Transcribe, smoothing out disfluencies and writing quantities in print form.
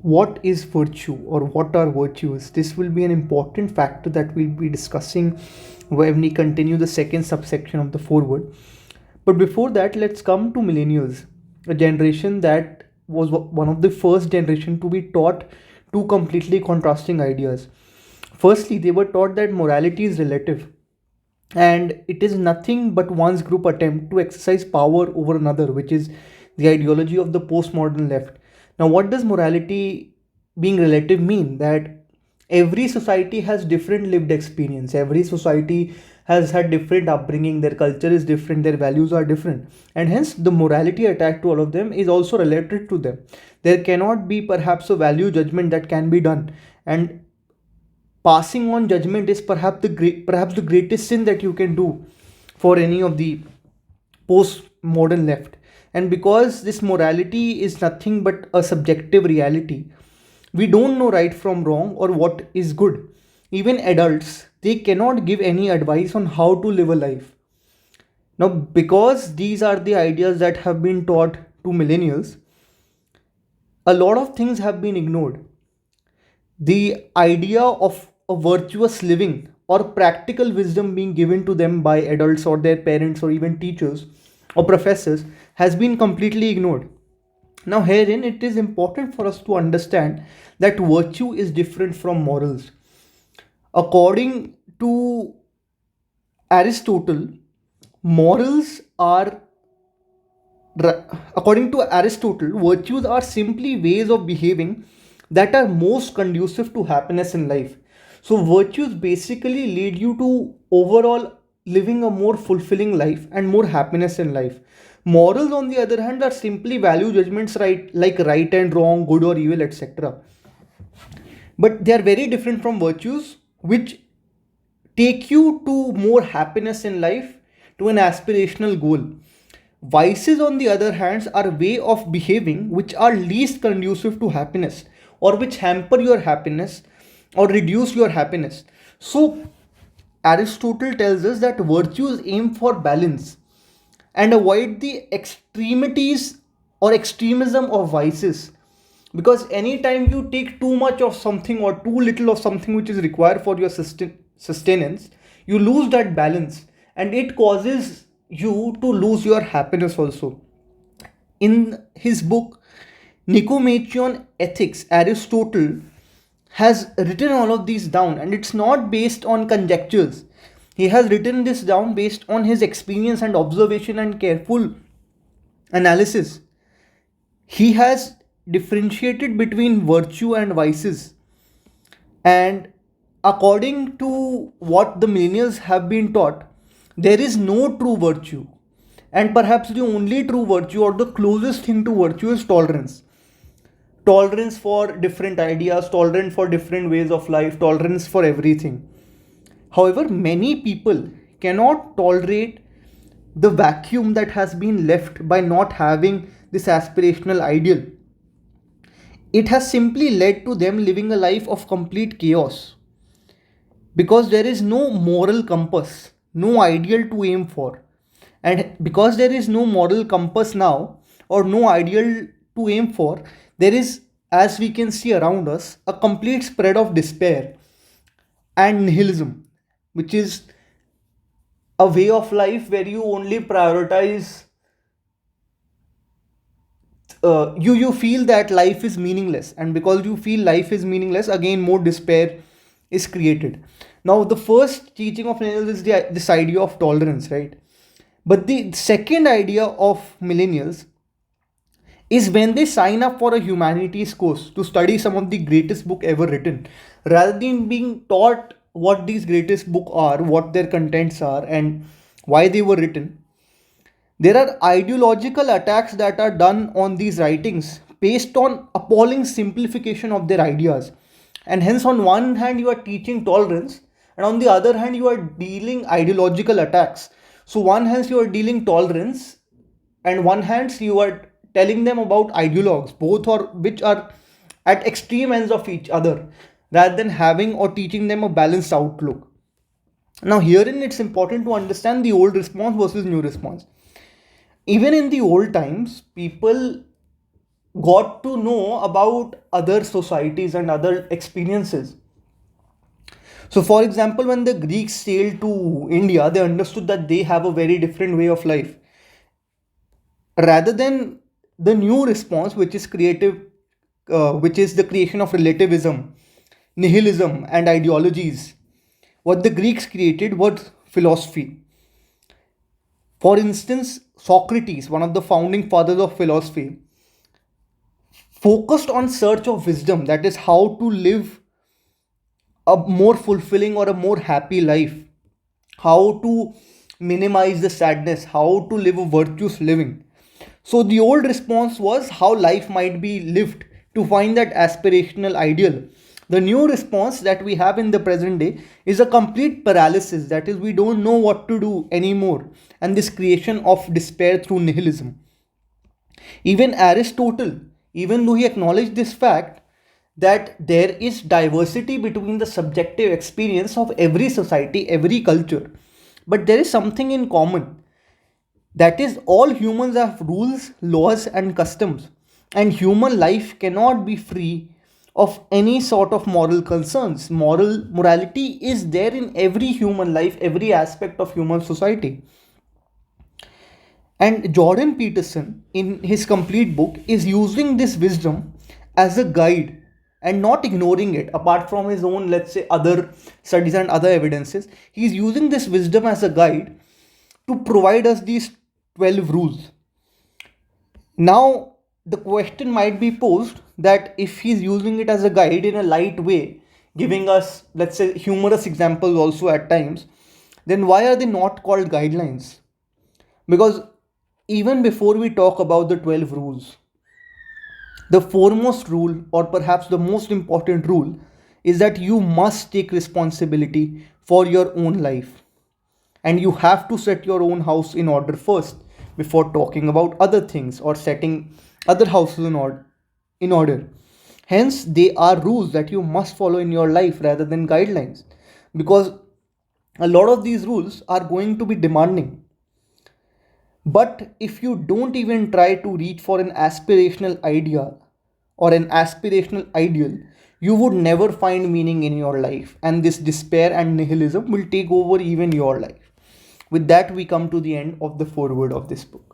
What is virtue or what are virtues? This will be an important factor that we'll be discussing when we continue the second subsection of the foreword. But before that, let's come to millennials, a generation that was one of the first generation to be taught two completely contrasting ideas. Firstly, they were taught that morality is relative and it is nothing but one's group attempt to exercise power over another, which is the ideology of the postmodern left. Now, what does morality being relative mean? That every society has different lived experience, every society has had different upbringing, their culture is different, their values are different, and hence the morality attached to all of them is also related to them. There cannot be perhaps a value judgment that can be done, and passing on judgment is perhaps the greatest sin that you can do for any of the post-modern left. And because this morality is nothing but a subjective reality, we don't know right from wrong or what is good. Even adults, they cannot give any advice on how to live a life. Now, because these are the ideas that have been taught to millennials, a lot of things have been ignored. The idea of a virtuous living or practical wisdom being given to them by adults or their parents or even teachers or professors has been completely ignored. Now, herein, it is important for us to understand that virtue is different from morals. According to Aristotle, morals are, according to Aristotle, virtues are simply ways of behaving that are most conducive to happiness in life. So, virtues basically lead you to overall living a more fulfilling life and more happiness in life. Morals, on the other hand, are simply value judgments, right, like right and wrong, good or evil, etc. But they are very different from virtues, which take you to more happiness in life, to an aspirational goal. Vices, on the other hand, are way of behaving which are least conducive to happiness or which hamper your happiness or reduce your happiness. So, Aristotle tells us that virtues aim for balance and avoid the extremities or extremism of vices, because anytime you take too much of something or too little of something which is required for your sustenance, you lose that balance and it causes you to lose your happiness also. In his book Nicomachean Ethics, Aristotle has written all of these down, and it's not based on conjectures. He has written this down based on his experience and observation and careful analysis. He has differentiated between virtue and vices, and according to what the millennials have been taught, there is no true virtue. And perhaps the only true virtue or the closest thing to virtue is tolerance. Tolerance for different ideas, tolerance for different ways of life, tolerance for everything. However, many people cannot tolerate the vacuum that has been left by not having this aspirational ideal. It has simply led to them living a life of complete chaos, because there is no moral compass, no ideal to aim for. And because there is no moral compass now, or no ideal to aim for, there is, as we can see around us, a complete spread of despair and nihilism, which is a way of life where you only prioritize, you feel that life is meaningless, and because you feel life is meaningless, again more despair is created. Now, the first teaching of millennials is this idea of tolerance, right? But the second idea of millennials is when they sign up for a humanities course to study some of the greatest book ever written, rather than being taught what these greatest book are, what their contents are, and why they were written. There are ideological attacks that are done on these writings based on appalling simplification of their ideas. And hence, on one hand, you are teaching tolerance, and on the other hand, you are dealing ideological attacks. So, one hand, you are dealing tolerance, and one hand, you are telling them about ideologues, both or which are at extreme ends of each other, rather than having or teaching them a balanced outlook. Now, herein, it's important to understand the old response versus new response. Even in the old times, people got to know about other societies and other experiences. So, for example, when the Greeks sailed to India, they understood that they have a very different way of life. Rather than the new response, which is which is the creation of relativism, nihilism, and ideologies, what the Greeks created was philosophy. For instance, Socrates, one of the founding fathers of philosophy, focused on search of wisdom, that is how to live a more fulfilling or a more happy life, how to minimize the sadness, how to live a virtuous living. So the old response was how life might be lived to find that aspirational ideal. The new response that we have in the present day is a complete paralysis, that is, we don't know what to do anymore, and this creation of despair through nihilism. Even Aristotle, even though he acknowledged this fact that there is diversity between the subjective experience of every society, every culture, but there is something in common, that is, all humans have rules, laws, and customs, and human life cannot be free of any sort of moral concerns. Morality is there in every human life, every aspect of human society. And Jordan Peterson, in his complete book, is using this wisdom as a guide and not ignoring it. Apart from his own, let's say, other studies and other evidences, he is using this wisdom as a guide to provide us these 12 rules. Now, the question might be posed that if he's using it as a guide in a light way, giving us, let's say, humorous examples also at times, then why are they not called guidelines? Because even before we talk about the 12 rules, the foremost rule, or perhaps the most important rule, is that you must take responsibility for your own life. And you have to set your own house in order first before talking about other things or setting other houses in order. Hence, they are rules that you must follow in your life rather than guidelines, because a lot of these rules are going to be demanding. But if you don't even try to reach for an aspirational idea or an aspirational ideal, you would never find meaning in your life, and this despair and nihilism will take over even your life. With that, we come to the end of the foreword of this book.